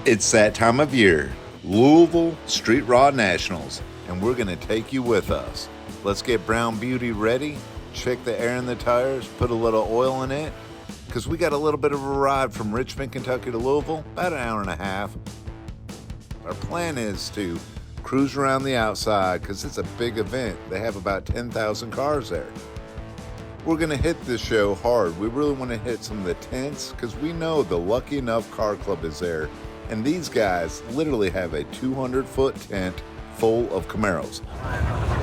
It's that time of year, Louisville Street Rod Nationals, and we're going to take you with us. Let's get Brown Beauty ready, check the air in the tires, put a little oil in it, because we got a little bit of a ride from Richmond, Kentucky to Louisville, about an hour and a half. Our plan is to cruise around the outside because it's a big event. They have about 10,000 cars there. We're going to hit this show hard. We really want to hit some of the tents because we know the Lucky Enough Car Club is there. And these guys literally have a 200-foot tent full of Camaros.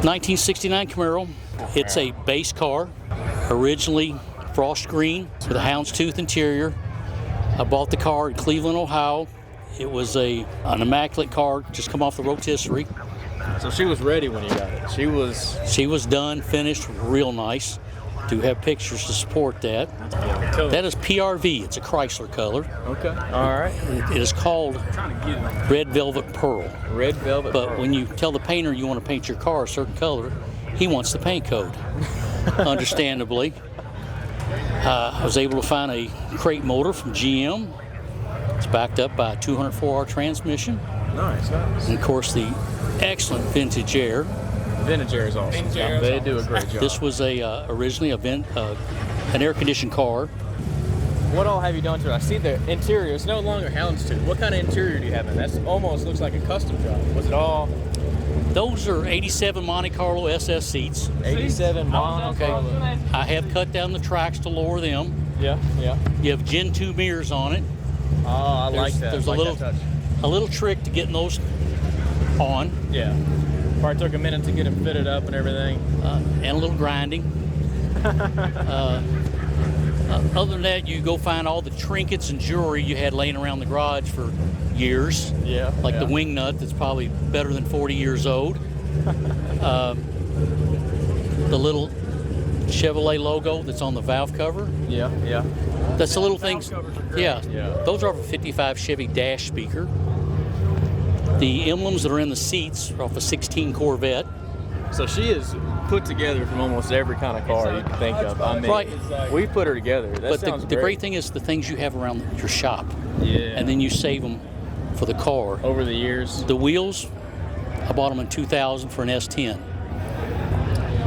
1969 Camaro. It's a base car, originally frost green with a houndstooth interior. I bought the car in Cleveland, Ohio. It was an immaculate car, just come off the rotisserie. So she was ready when you got it. She was done, finished, real nice. Do have pictures to support that. That is PRV. It's a Chrysler color. Okay. All right. It is called Red Velvet Pearl. Red Velvet But Pearl. when you tell the painter you want to paint your car a certain color, he wants the paint code. Understandably. I was able to find a crate motor from GM. It's backed up by a 204R transmission. Nice. And of course the excellent vintage air. Vintage air is awesome. They do a great job. This was originally an air-conditioned car. What all have you done to it? I see the interior. It's no longer houndstooth. What kind of interior do you have in? That almost looks like a custom job. Was it all? Those are 87 Monte Carlo SS seats. 87 Monte Carlo. I have cut down the tracks to lower them. Yeah. You have Gen 2 mirrors on it. Oh, I like that. There's like a little trick to getting those on. Yeah. Probably took a minute to get them fitted up and everything. And a little grinding. Other than that, you go find all the trinkets and jewelry you had laying around the garage for years. Yeah. Like the wing nut that's probably better than 40 years old. The little Chevrolet logo that's on the valve cover. Yeah. That's the little things. Yeah. Those are off a 55 Chevy dash speaker. The emblems that are in the seats are off a 16 Corvette. So she is put together from almost every kind of car you can think of. I mean, right. We put her together. That but the great thing is the things you have around your shop. Yeah. And then you save them for the car. Over the years. The wheels, I bought them in 2000 for an S10.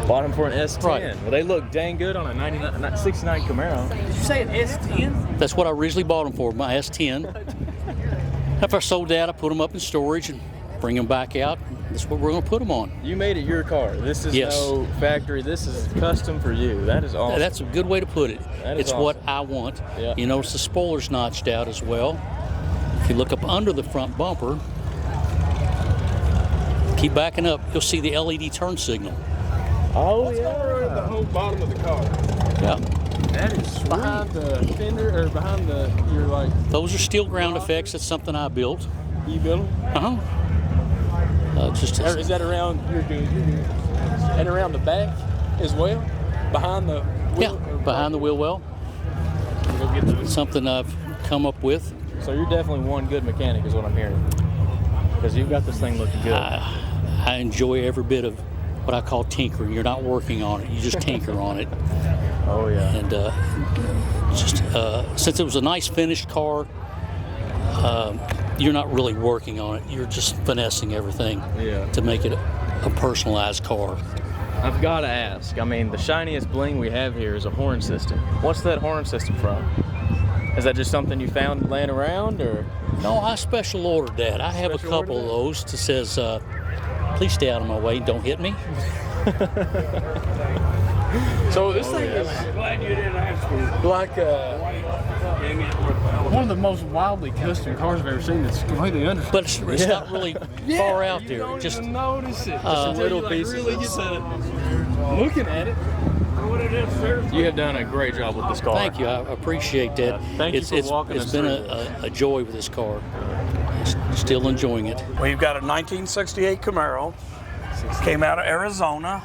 Bought them for an S10. Right. Well, they look dang good on a 69 Camaro. Did you say an S10? That's what I originally bought them for, my S10. After I sold that, I put them up in storage and bring them back out. That's what we're going to put them on. You made it your car. This is no factory. This is custom for you. That is awesome. That's a good way to put it. It's awesome. what I want. Yeah. You notice the spoiler's notched out as well. If you look up under the front bumper, keep backing up, you'll see the LED turn signal. Oh, What's going on at the whole bottom of the car? Yeah. That is sweet. Behind the fender, or behind your Those are steel ground effects. That's something I built. You built them? Is that around and around the back as well? Behind the wheel? Yeah, behind the wheel well. Something I've come up with. So you're definitely one good mechanic is what I'm hearing. Because you've got this thing looking good. I enjoy every bit of what I call tinkering. You're not working on it. You just tinker on it. Oh, yeah. And since it was a nice finished car, you're not really working on it. You're just finessing everything to make it a personalized car. I've got to ask. I mean, the shiniest bling we have here is a horn system. What's that horn system from? Is that just something you found laying around, or? No, I special ordered that. I have a couple of those that says, please stay out of my way, don't hit me. So this thing is glad you didn't ask me. Like one of the most wildly custom cars I've ever seen. It's completely understated. But it's not really far out there. You don't Just even notice it. just a little piece. Really get to looking at it. You have done a great job with this car. thank you. I appreciate that. Thank you for walking us It's been a joy with this car. Still enjoying it. We've got a 1968 Camaro. Came out of Arizona.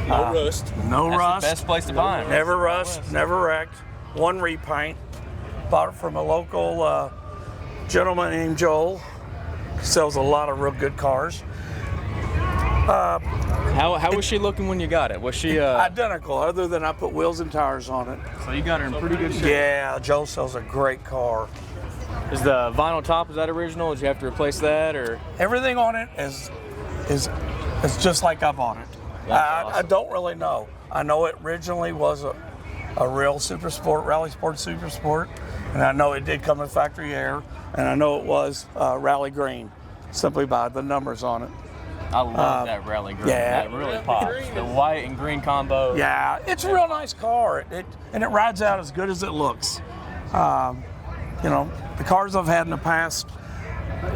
No rust. No rust. Best place to buy them. Never rust. Never wrecked. One repaint. Bought it from a local gentleman named Joel. Sells a lot of real good cars. How was she looking when you got it? Was she identical, other than I put wheels and tires on it. So you got her in pretty good shape. Yeah, Joel sells a great car. Is the vinyl top, is that original? Did you have to replace that, or? Everything on it is just like I bought it. I Awesome. don't really know. I know it originally was a real Super Sport, Rally Sport Super Sport, and I know it did come with factory air, and I know it was Rally Green, simply by the numbers on it. I love that rally green. yeah. That really pops. The white and green combo. Yeah, it's a real nice car. And it rides out as good as it looks. You know, the cars I've had in the past,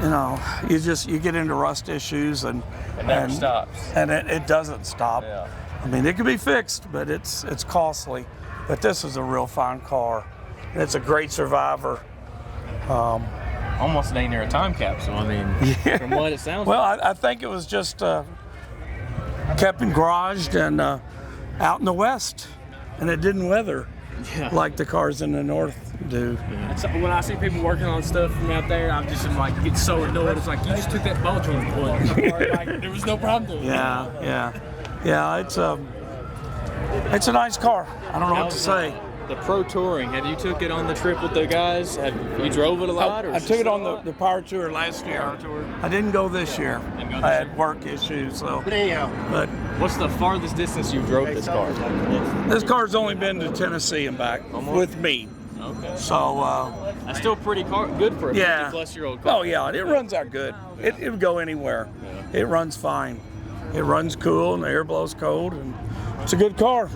you know, you get into rust issues and It never stops. And it doesn't stop. Yeah. I mean, it can be fixed, but it's costly. But this is a real fine car. And it's a great survivor. Almost ain't near a time capsule. I mean, from what it sounds Well, like. I think it was just kept and garaged and out in the west, and it didn't weather like the cars in the north do. It's, when I see people working on stuff from out there, I'm just like get so annoyed. It's like you just took that bolt on the point. Like there was no problem doing it. Yeah. It's a nice car. I don't know what to say. The Pro Touring, have you took it on the trip with the guys? Have you drove it a lot? Or I took it on the Power Tour last year. Power Tour? I didn't go this year. Didn't go this I year? had work issues, so. But What's the farthest distance you drove this car? this car's only been to Tennessee and back with me. Okay. So, That's still pretty good for a yeah. 50-plus-year-old car. Oh, yeah, it runs out good. It would go anywhere. It runs fine. It runs cool, and the air blows cold, and it's a good car.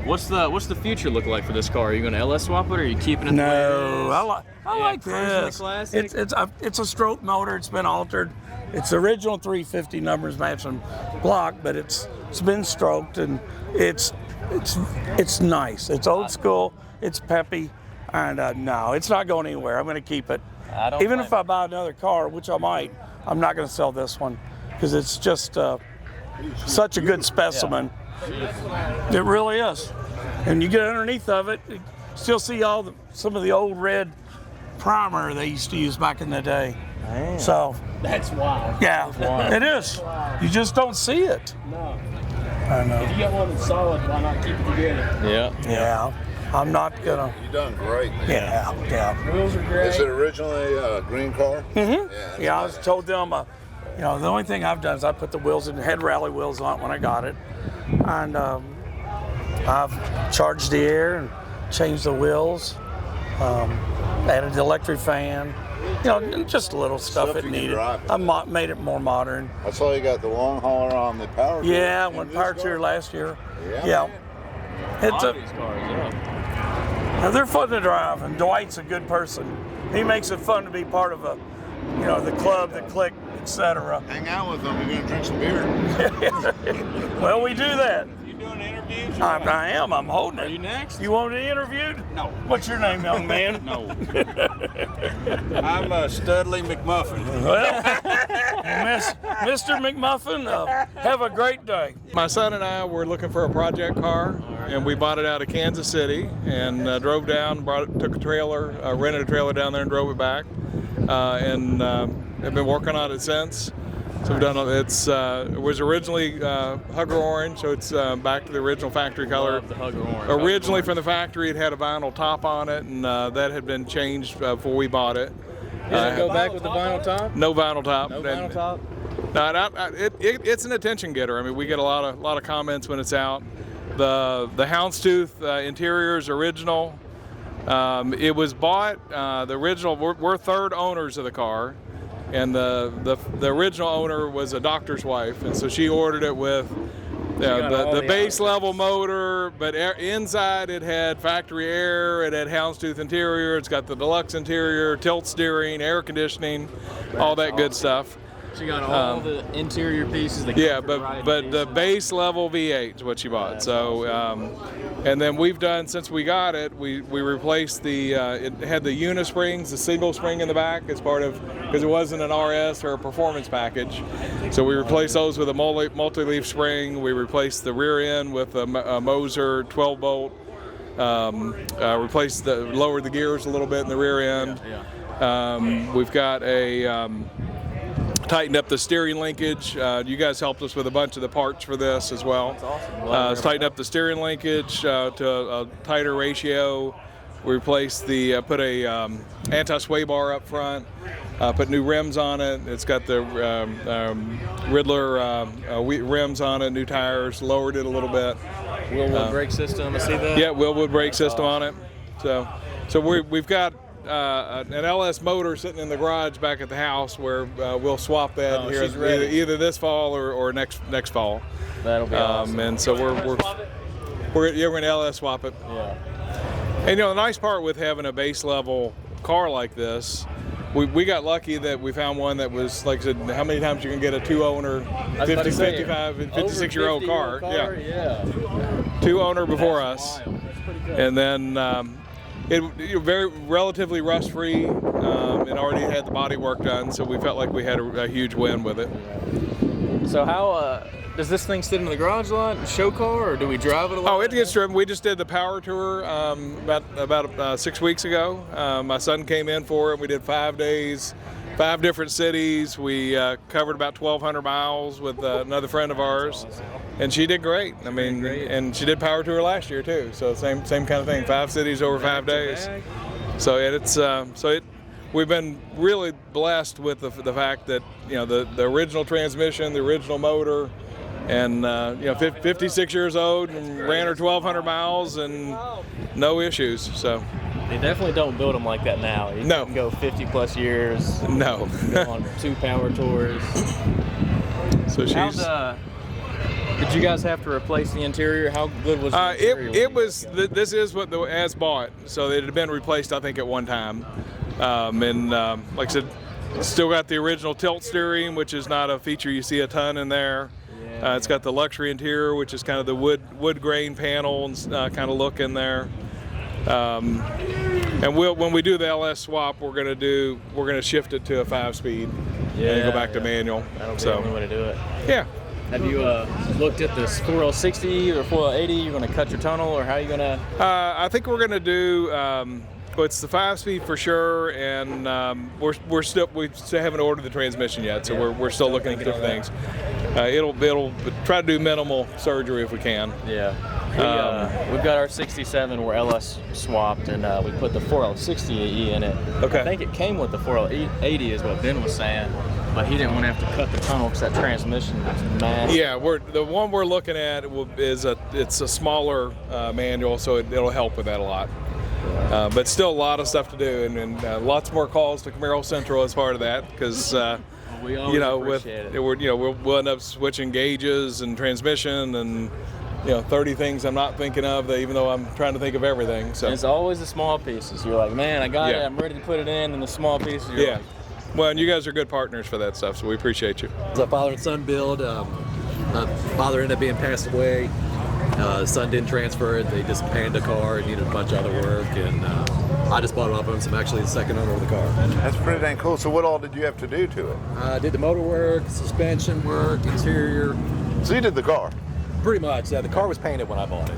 What's the future look like for this car? Are you going to LS swap it, or are you keeping it the way it No, is? I like personally this. classic? It's a stroke motor. It's been altered. It's the original 350 numbers matching block, but it's been stroked, and it's nice. It's old school. It's peppy, and no, it's not going anywhere. I'm going to keep it. Even if I buy another car, which I might, I'm not going to sell this one because it's just such a good specimen. It really is. And you get underneath of it, you still see some of the old red primer they used to use back in the day. Man. So, That's wild. yeah, wild. it is. You just don't see it. No. I know. If you got one that's solid, why not keep it together? Yeah. Yeah, I'm not gonna. You done great. Man. Yeah. Wheels are great. Is it originally a green car? Mm-hmm. Yeah, I was told them, the only thing I've done is I put the wheels in, had rally wheels on it when I got it. And I've charged the air and changed the wheels, added the electric fan, just little stuff it you can needed. drive. I made it more modern. I saw you got the long hauler on the power. Yeah, tool. went In Power this Tour car? last year. Yeah. It's All these cars, yeah. they're fun to drive, and Dwight's a good person. He makes it fun to be part of the club, the clique, etc. Hang out with them. You're gonna drink some beer. Well, we do that. You doing interviews? I am. I'm holding it. Are you next? You want to be interviewed? No. What's your name, young man? No. I'm Studley McMuffin. Well, Mr. McMuffin, have a great day. My son and I were looking for a project car, and we bought it out of Kansas City and drove down, took a trailer, rented a trailer down there and drove it back, and have been working on it since. So we've done it was originally Hugger Orange, so it's back to the original factory color. Love the Hugger Orange. Originally from the factory, it had a vinyl top on it, and that had been changed before we bought it. Does it go back with the vinyl top? No vinyl top. No vinyl top? No, it's an attention getter. I mean, we get a lot of comments when it's out. The houndstooth interior is original. It was bought. The original. We're third owners of the car, and the original owner was a doctor's wife, and so she ordered it with the base level motor, but inside it had factory air, it had houndstooth interior, it's got the deluxe interior, tilt steering, air conditioning, all that good stuff. She got all the interior pieces. Yeah, but the base level V8 is what she bought. So, and then we've done, since we got it, we replaced it had the Unisprings, the single spring in the back as part of, because it wasn't an RS or a performance package. So we replaced those with a multi-leaf spring. We replaced the rear end with a Moser 12 bolt. Lowered the gears a little bit in the rear end. We've got tightened up the steering linkage. You guys helped us with a bunch of the parts for this as well. That's awesome. Tightened up the steering linkage to a tighter ratio. We replaced the put a anti-sway bar up front. Put new rims on it. It's got the Riddler rims on it, new tires, lowered it a little bit. Wheelwood brake system, I see that? Yeah, wheelwood brake system on it. So we've got an LS motor sitting in the garage back at the house where we'll swap that here either this fall or next fall. That'll be awesome. And so we're going to LS swap it. Yeah. And the nice part with having a base level car like this, we got lucky that we found one that was, like I said, how many times you can get a 2-owner, 50, 55, 56-year-old car? Yeah. 2-owner before us. And then it very relatively rust-free and already had the body work done, so we felt like we had a huge win with it. So how does this thing sit in the garage lot, show car, or do we drive it a lot? Oh, it gets driven. We just did the power tour about 6 weeks ago. My son came in for it. We did 5 days, 5 different cities. We covered about 1,200 miles with another friend of ours, and she did great. I mean, and she did power tour last year too. So same kind of thing. 5 cities over 5 days. So we've been really blessed with the fact that the original transmission, the original motor. And 56 years old and ran her 1,200 miles and no issues. So they definitely don't build them like that now. You can go 50 plus years. No. Go on 2 power tours. So she's. Did you guys have to replace the interior? How good was the interior? It was. This is what the as bought. So it had been replaced, I think, at one time. Like I said, still got the original tilt steering, which is not a feature you see a ton in there. It's got the luxury interior, which is kind of the wood grain panel and kind of look in there. And when we do the LS swap, we're gonna shift it to a 5-speed and go back to manual. That'll be the only way to do it. Yeah. Have you looked at this 4L60 or 4L80? You're gonna cut your tunnel, or how are you gonna? I think we're gonna do. It's the 5-speed for sure, and we still haven't ordered the transmission yet, so we're still looking at different things. It'll try to do minimal surgery if we can. Yeah. We've got our 67 we're LS swapped, and we put the 4L60 in it. Okay. I think it came with the 4L80 is what Ben was saying, but he didn't want to have to cut the tunnel because that transmission is massive. Yeah, the one we're looking at it's a smaller manual, so it'll help with that a lot. But still a lot of stuff to do, and lots more calls to Camaro Central as part of that, because we'll end up switching gauges and transmission and 30 things I'm not thinking of, even though I'm trying to think of everything. So and it's always the small pieces. You're like, man, I got it. I'm ready to put it in, and the small pieces. You're like, well, and you guys are good partners for that stuff, so we appreciate you. It's a father and son build. My father ended up being passed away. Son didn't transfer it. They just panned a car and needed a bunch of other work, and I just bought it off of him, so I'm actually the second owner of the car. That's pretty dang cool. So what all did you have to do to it? I did the motor work, suspension work, interior. So you did the car? Pretty much, yeah. The car was painted when I bought it.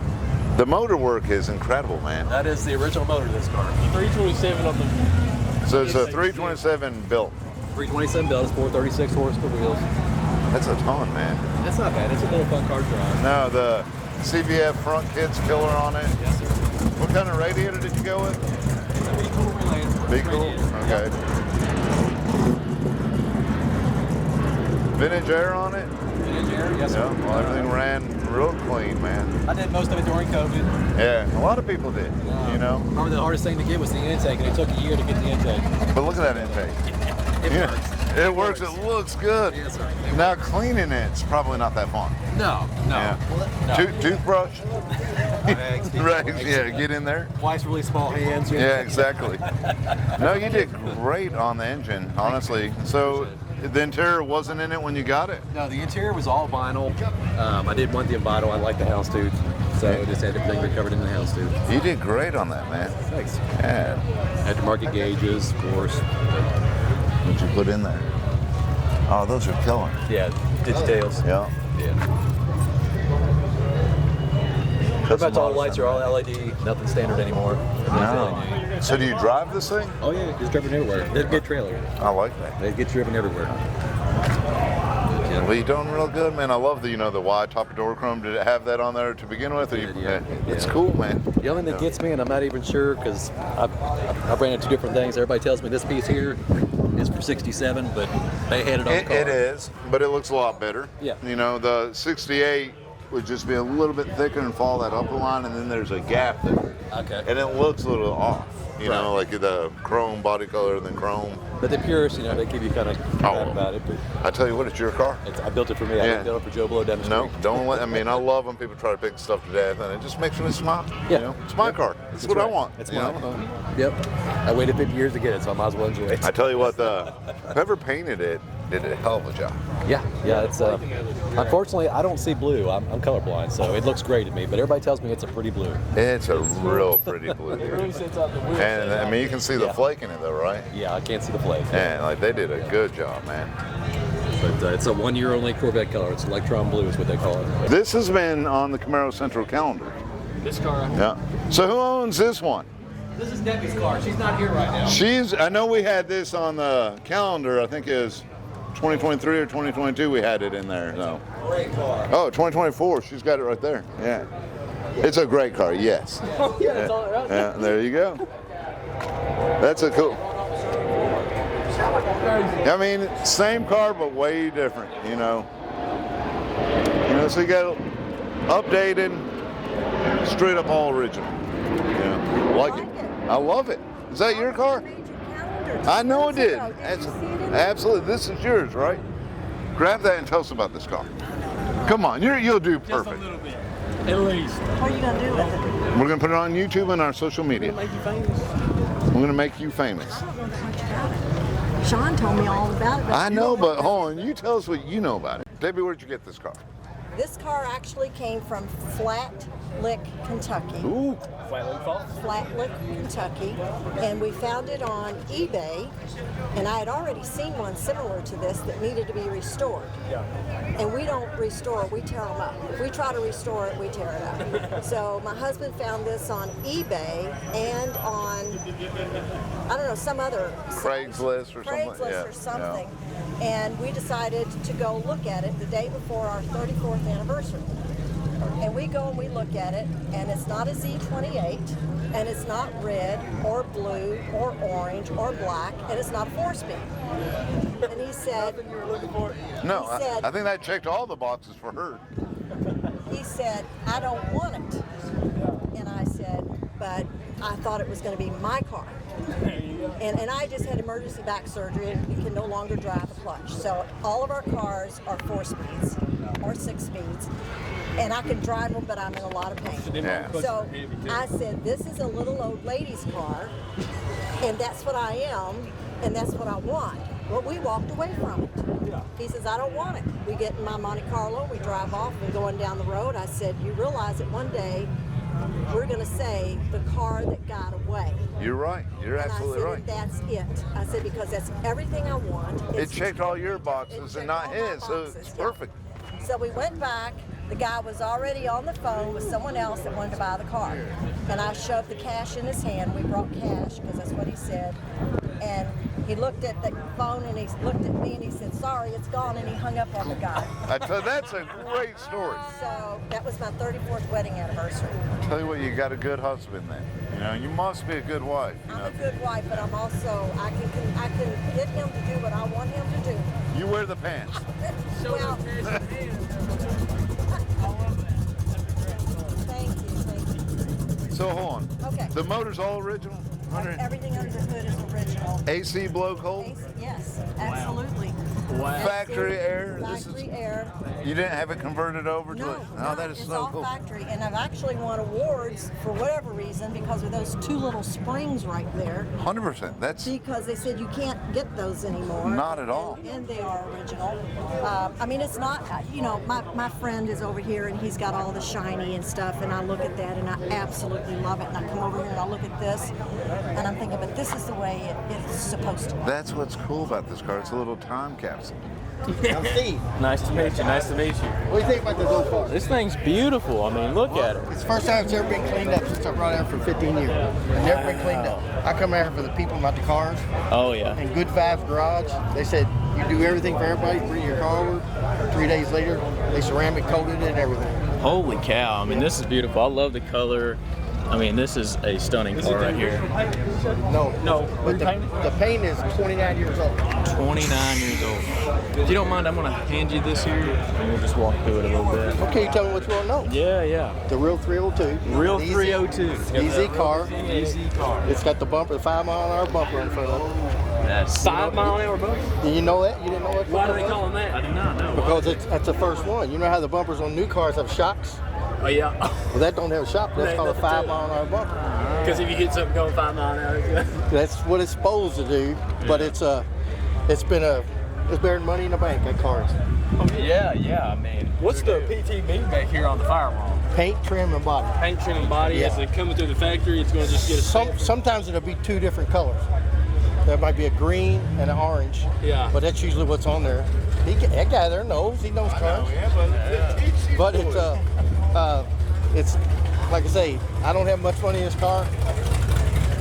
The motor work is incredible, man. That is the original motor of this car. 327 of them. So it's a 327 built. 327 built, 436 horsepower wheels. That's a ton, man. That's not bad. It's a little fun car to drive. No, the CVF front kit's killer on it. Yes, sir. What kind of radiator did you go with? It's a B-Cool Relays. B-Cool? Okay. Vintage air on it? Vintage air, yes, sir. Yeah, well, everything ran real clean, man. I did most of it during COVID. Yeah, a lot of people did, Probably the hardest thing to get was the intake, and it took a year to get the intake. But look at that intake. It works. It works. It looks good. Yes, sir. Now cleaning it's probably not that fun. No. Yeah. No. Toothbrush. Right. Yeah. Get in there. Twice really small hands. Yeah. Exactly. No, you did great on the engine, honestly. So the interior wasn't in it when you got it. No, the interior was all vinyl. I didn't want the vinyl. I like the house tooth, so I just had everything recovered in the house tooth. You did great on that, man. Thanks. Yeah. Aftermarket gauges, of course. What'd you put in there? Oh, those are killer. Yeah, Digitails. Yeah. Pretty much all the lights are all LED. Nothing standard anymore. No. So do you drive this thing? Oh yeah, it's driven everywhere. It's a good trailer. I like that. It gets driven everywhere. Yeah. Well, you're doing real good, man. I love the, you know, the wide top door chrome. Did it have that on there to begin with? Or It's cool, man. The only thing that gets me, and I'm not even sure because I've ran into different things. Everybody tells me this piece here is for 67, but they had it on the car. It is, but it looks a lot better. Yeah. You know, the 68 would just be a little bit thicker and fall that upper line, and then there's a gap there. Okay. And it looks a little off. You know, Right. like the chrome body color and then chrome. But the purists, you know, they give you kind of about it. But I tell you what, it's your car. I built it for me. I didn't build it for Joe Blow down the street. No, don't let. I mean, I love when people try to pick stuff to death, and it just makes me smile. Yeah. You know, it's my car. It's what I want. It's you my know? Yep. I waited 50 years to get it, so I might as well enjoy it. I tell you what, whoever painted it did a hell of a job. Yeah. It's unfortunately I don't see blue. I'm colorblind, so it looks great to me. But everybody tells me it's a pretty blue. It's a real pretty blue. And I mean, you can see the flake in it, though, right? Yeah, I can't see the flake. And like they did a good job, man. But it's a 1 year only Corvette color. It's electron blue is what they call it. This has been on the Camaro Central calendar. This car. Yeah. So who owns this one? This is Debbie's car. She's not here right now. I know we had this on the calendar. I think it was 2023 or 2022 we had it in there. So. Great car. Oh, 2024. She's got it right there. Yeah. It's a great car, yes. Oh, yeah, it's all right. Yeah, there you go. That's a cool. I mean, same car, but way different, you know. So you got updated, straight up all original. Yeah. Like it. I love it. Is that your car? I know it did. Absolutely. This is yours, right? Grab that and tell us about this car. Come on, you'll do perfect. Just a little bit, at least. What are you going to do with it? We're going to put it on YouTube and our social media. Make you famous. We're going to make you famous. I don't know that much about it. Sean told me all about it. I know, but hold on. You tell us what you know about it. Debbie, where'd you get this car? This car actually came from Flat Lick, Kentucky. Ooh. Flat Lick, Kentucky. And we found it on eBay. And I had already seen one similar to this that needed to be restored. Yeah. And we don't restore, we tear them up. If we try to restore it, we tear it up. So my husband found this on eBay and on, I don't know, some other Craigslist or something. Craigslist or something. And we decided to go look at it the day before our 34th anniversary. And we go and we look at it, and it's not a Z28, and it's not red or blue or orange or black, and it's not a 4-speed. And he said, No, I think that checked all the boxes for her. he said, I don't want it. And I said, but I thought it was going to be my car. And I just had emergency back surgery and can no longer drive a clutch. So all of our cars are 4 speeds or 6 speeds. And I can drive them, but I'm in a lot of pain. Yeah. So I said, this is a little old lady's car, and that's what I am, and that's what I want. Well, we walked away from it. He says, I don't want it. We get in my Monte Carlo, we drive off, we're going down the road. I said, you realize that one day we're going to say the car that got away. You're right. You're absolutely right. And that's it. I said, because that's everything I want. It checked all your boxes and not his, so it's perfect. So we went back. The guy was already on the phone with someone else that wanted to buy the car. And I shoved the cash in his hand. We brought cash, because that's what he said. And he looked at the phone, and he looked at me, and he said, sorry, it's gone, and he hung up on the guy. I tell you, that's a great story. So that was my 34th wedding anniversary. I tell you what, you got a good husband then. You know, you must be a good wife. I'm a good wife, but I'm also, I can get him to do what I want him to do. You wear the pants. Well, thank you. So hold on. Okay. The motor's all original? Everything under the hood is original. AC blow cold? Yes, absolutely. Wow. Factory air? Factory air. You didn't have it converted over to No, it? Oh, that is it's so all cool. factory, and I've actually won awards for whatever reason because of those 2 little springs right there. 100%. That's Because they said you can't get those anymore. Not at all. And they are original. I mean, it's not, my friend is over here and he's got all the shiny and stuff, and I look at that and I absolutely love it. And I come over here and I look at this and I'm thinking, but this is the way it's supposed to be. That's what's cool about this car. It's a little time capsule. I'm Steve. Nice to meet you. Nice to meet you. What do you think about this old car? This thing's beautiful. I mean, look at it. It's the first time it's ever been cleaned up since I brought it out for 15 years. It's never been cleaned up. I come out here for the people, not the cars. Oh yeah. And Good Vibes Garage, they said you do everything for everybody. Bring your car over. 3 days later, they ceramic coated it and everything. Holy cow! I mean, this is beautiful. I love the color. I mean, this is a stunning car right here. No, but the paint is 29 years old. 29 years old. If you don't mind, I'm gonna hand you this here, and we'll just walk through it a little bit. Okay, you tell me what you want to know. Yeah, yeah. The real 302. Real 302. Easy car. Easy car. It's got the bumper, 5-mile-an-hour bumper in front of it. That's 5-mile-an-hour bumper. Did you know that? You didn't know that? Why do they call them that? I do not know. Because that's the first one. You know how the bumpers on new cars have shocks? Oh yeah. Well, that don't have a shock. That's called a 5-mile-an-hour bumper. Because if you hit something going 5 miles an hour, That's what it's supposed to do. But it's better than money in the bank. That car is. Yeah, yeah. I mean, what's the PTB back here on the firewall? Paint, trim, and body. paint, trim, and body. Yeah. As they coming through the factory, it's going to just get a Sometimes it'll be 2 different colors. There might be a green and an orange. Yeah. But that's usually what's on there. That guy there knows. He knows cars. But it's like I say, I don't have much money in this car.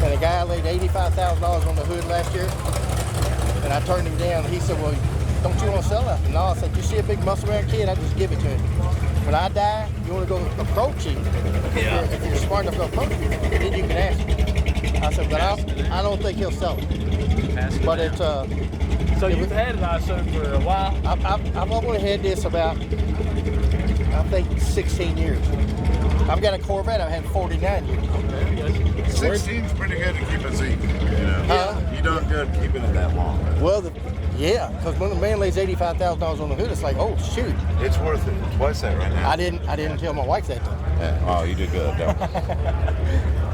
And a guy laid $85,000 on the hood last year. And I turned him down. He said, well, don't you want to sell that? No, I said, you see a big muscle man kid, I just give it to him. When I die, you want to go approach him. If you're smart enough to approach him, then you can ask him. I said, but I don't think he'll sell it. But it's So you've had it, I assume, for a while? I've only had this about, I think, 16 years. I've got a Corvette I've had 49 years. 16's pretty good to keep us eating. You know, you done good keeping it that long. Well, yeah, because when the man lays $85,000 on the hood, it's like, oh shoot. It's worth it. Twice that right now. I didn't tell my wife that though. Yeah. Oh, you did good.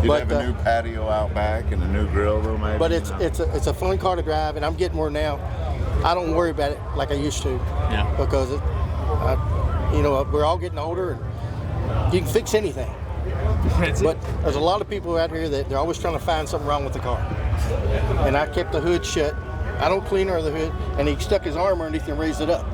You have a new patio out back and a new grill though, maybe. But it's a fun car to drive, and I'm getting more now. I don't worry about it like I used to. Yeah. Because we're all getting older, and you can fix anything. But there's a lot of people out here that they're always trying to find something wrong with the car. And I kept the hood shut. I don't clean under the hood, and he stuck his arm underneath and raised it up.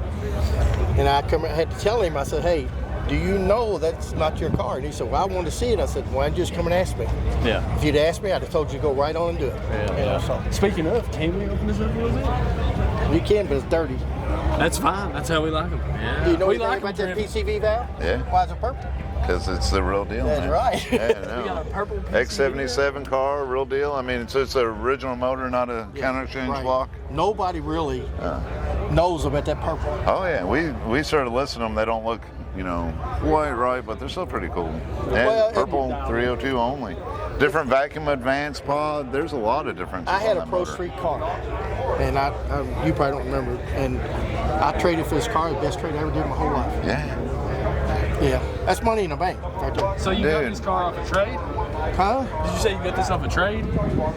And I had to tell him, I said, hey, do you know that's not your car? And he said, well, I wanted to see it. I said, why didn't you just come and ask me? Yeah. If you'd asked me, I'd have told you to go right on and do it. So Speaking of, can we open this up a little bit? you can, but it's dirty. That's fine. That's how we like them. Yeah. Do you know We anything like about them that PCV valve? Yeah. Why is it purple? Because it's the real deal, That's man. right. Yeah, We got a purple X77 car, real deal. I mean, it's an original motor, not a counter exchange Right. block. Nobody really knows about that purple. Oh yeah, we started listing them. They don't look, quite right, but they're still pretty cool. And Well, purple 302 only. Different vacuum advance pod. There's a lot of differences. I had on a that Pro motor. Street car, and you probably don't remember, and I traded for this car, the best trade I ever did in my whole life. Yeah. Yeah, that's money in the bank right there. So you got this car off a trade? Huh? Did you say you got this off a trade?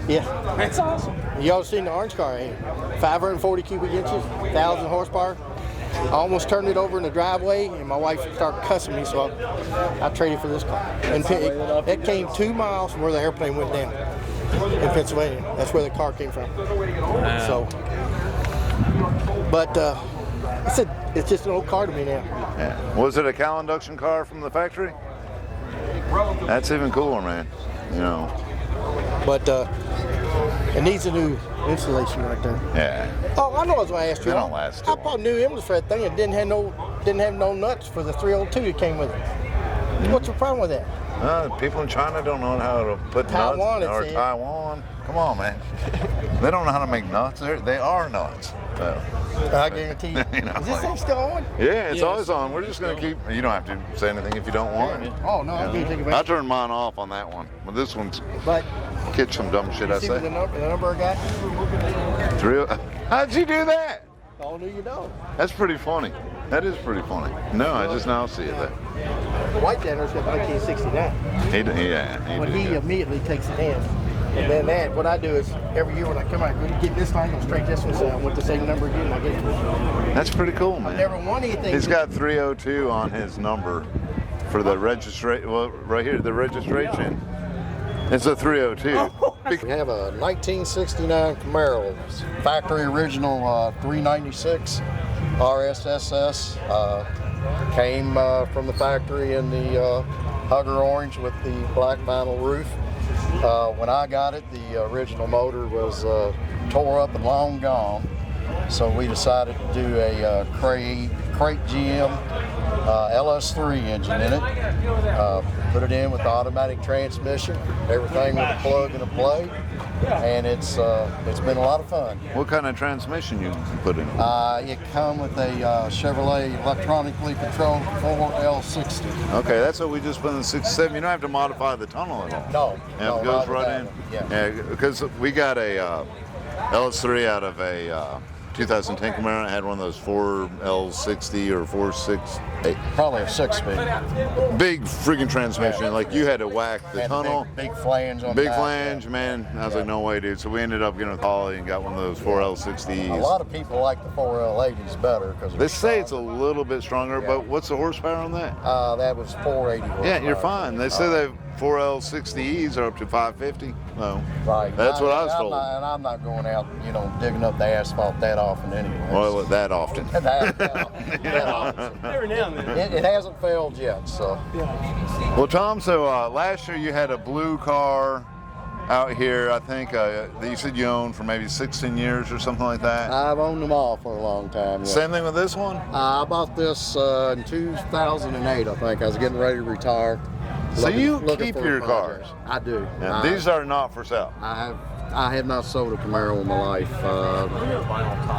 Yeah. That's awesome. Y'all seen the orange car I had? 540 cubic inches, 1,000 horsepower. I almost turned it over in the driveway, and my wife started cussing me, so I traded for this car. And it came 2 miles from where the airplane went down in Pennsylvania. That's where the car came from. So, but it's just an old car to me now. Yeah. Was it a cowl induction car from the factory? That's even cooler, man. But it needs a new installation right there. Yeah. Oh, I know what I was going to ask you. They don't last too I bought new emblems for that thing. It didn't have no nuts for the 302 that came with it. What's the problem with that? People in China don't know how to put Taiwan, nuts, or it said. Taiwan. Come on, man. They don't know how to make nuts. They are nuts. So, I guarantee you. Is this thing still on? yeah, it's always on. We're just going to keep. You don't have to say anything if you don't want. Oh, no, I can't take it I back. turned mine off on that one. But this one's But catch some dumb shit I you see say. the number I got? It's real. How'd you do that? Oh, no, you don't. That's pretty funny. That is pretty funny. No, I just now see it there. White Danner's got 1969. He When did he good. immediately takes it in. And then what I do is every year when I come out, I get this thing, go straight this one, so I want the same number again, I get it. That's pretty cool, man. Never won anything. He's got 302 on his number for the registration. Well, right here, the registration. It's a 302. We have a 1969 Camaro, factory original 396 RSSS. Came from the factory in the Hugger orange with the black vinyl roof. When I got it, the original motor was tore up and long gone. So we decided to do a crate GM LS3 engine in it. Put it in with the automatic transmission, everything with a plug and a play, and it's been a lot of fun. What kind of transmission you put in? It come with a Chevrolet electronically controlled 4L60. Okay, that's what we just put in the 67. You don't have to modify the tunnel at all. No, Yeah, it goes right in. Yeah, because we got a LS3 out of a 2010 Camaro. It had one of those 4L60 or 468. probably a 6-speed. Big freaking transmission. Like you had to whack the Had tunnel. Big flange on Big the back. flange, man. I was like, no way, dude. So we ended up getting a Holly and got one of those 4L60s. A lot of people like the 4L80s better because They say it's a little bit stronger, but what's the horsepower on that? that was 480. Yeah, you're fine. They say they 4L60Es are up to 550. No, Right. that's what I was told. And I'm not going out, digging up the asphalt that often anyway. Well, that often. that often. Every now and then. It hasn't failed yet, so. Well, Tom, so last year you had a blue car out here, I think, that you said you owned for maybe 16 years or something like that. I've owned them all for a long time. Yeah. Same thing with this one? I bought this in 2008, I think. I was getting ready to retire. So you Looking keep for a your project. cars? I do. Yeah, these are not for sale. I have not sold a Camaro in my life.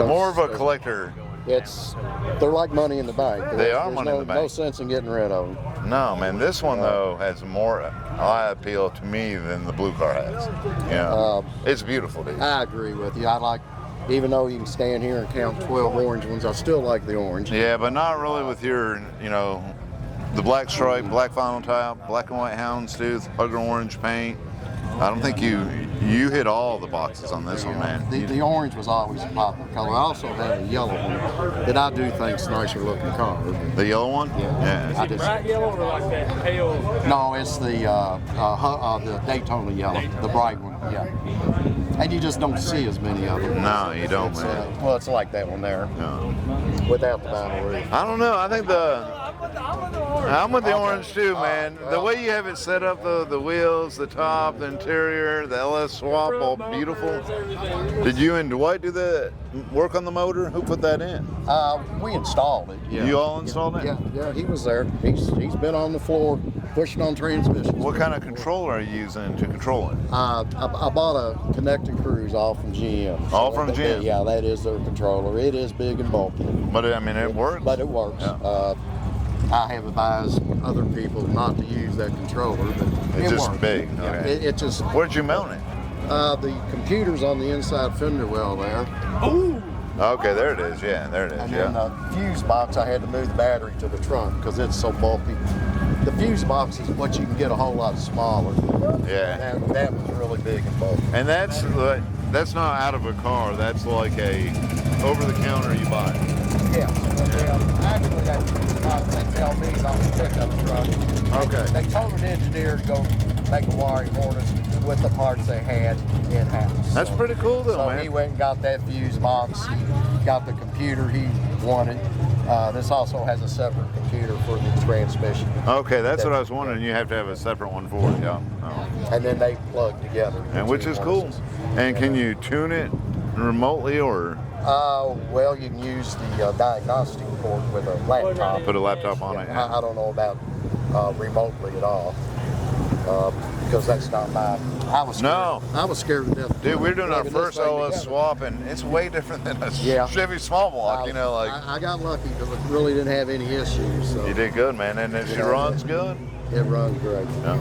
More of a collector. They're like money in the bank. They are There's money in the bank. No sense in getting rid of them. No, man, this one though has more eye appeal to me than the blue car has. It's beautiful, dude. I agree with you. Even though you can stand here and count 12 orange ones, I still like the orange. Yeah, but not really with your, the black stripe, black vinyl top, black and white houndstooth, hugger orange paint. I don't think you hit all the boxes on this one, man. The orange was always a popular color. I also have a yellow one that I do think's nicer looking car. The yellow one? Yeah. Is it bright yellow or like that pale? No, it's the Daytona yellow, the bright one. Yeah. And you just don't see as many of them. No, you don't, man. It's like that one there. No. Without the vinyl roof. I don't know. I think I'm with the orange too, man. The way you have it set up, the wheels, the top, the interior, the LS swap, all beautiful. Did you and Dwight do the work on the motor? Who put that in? We installed it. Yeah. You all installed it? Yeah, he was there. He's been on the floor pushing on transmissions. What kind of controller are you using to control it? I bought a Connecting Cruise all from GM. All from GM? Yeah, that is their controller. It is big and bulky. But it works. But it works. Yeah. I have advised other people not to use that controller, but It's it just works. big. Okay. It just. Where'd you mount it? The computer's on the inside fender well there. Ooh! Okay, there it is. Yeah, there it is. And then the fuse box, I had to move the battery to the trunk because it's so bulky. The fuse box is what you can get a whole lot smaller. Yeah. And that was really big and bulky. And that's not out of a car. That's like a over-the-counter you buy. Yeah. Actually, they tell me on the pickup truck. Okay. They told an engineer to go make a wiring harness with the parts they had in-house. That's pretty cool, though, so man. he went and got that fuse box, got the computer he wanted. This also has a separate computer for the transmission. Okay, that's what I was wondering. You have to have a separate one for it, yeah. Oh. And then they plug together. And which is cool. And can you tune it remotely or? Well, you can use the diagnostic port with a laptop. Put a laptop on it. Yeah. I don't know about remotely at all. Because that's not my. I was scared. No. I was scared to death. Dude, we're doing our Plugging this first thing LS together. swap, and it's way different than a Yeah. Chevy small block. I got lucky because it really didn't have any issues. So You did good, man, and she runs good. it runs great. Yeah.